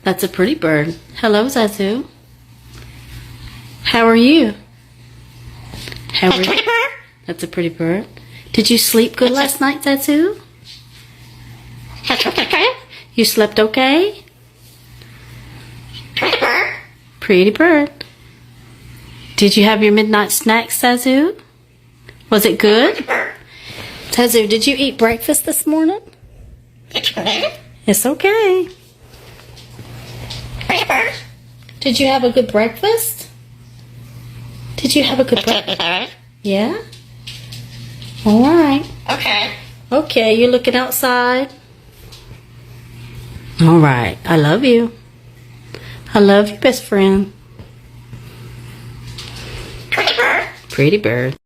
That's a pretty bird. Hello, Zazu. How are you? How are you? That's a pretty bird. Did you sleep good last night, Zazu? You slept okay? Pretty bird. Did you have your midnight snack, Zazu? Was it good? Zazu, did you eat breakfast this morning? It's okay. Did you have a good breakfast? Did you have a good breakfast? Yeah? All right. Okay. Okay, you're looking outside. All right. I love you. I love you, best friend. Pretty bird. Pretty bird.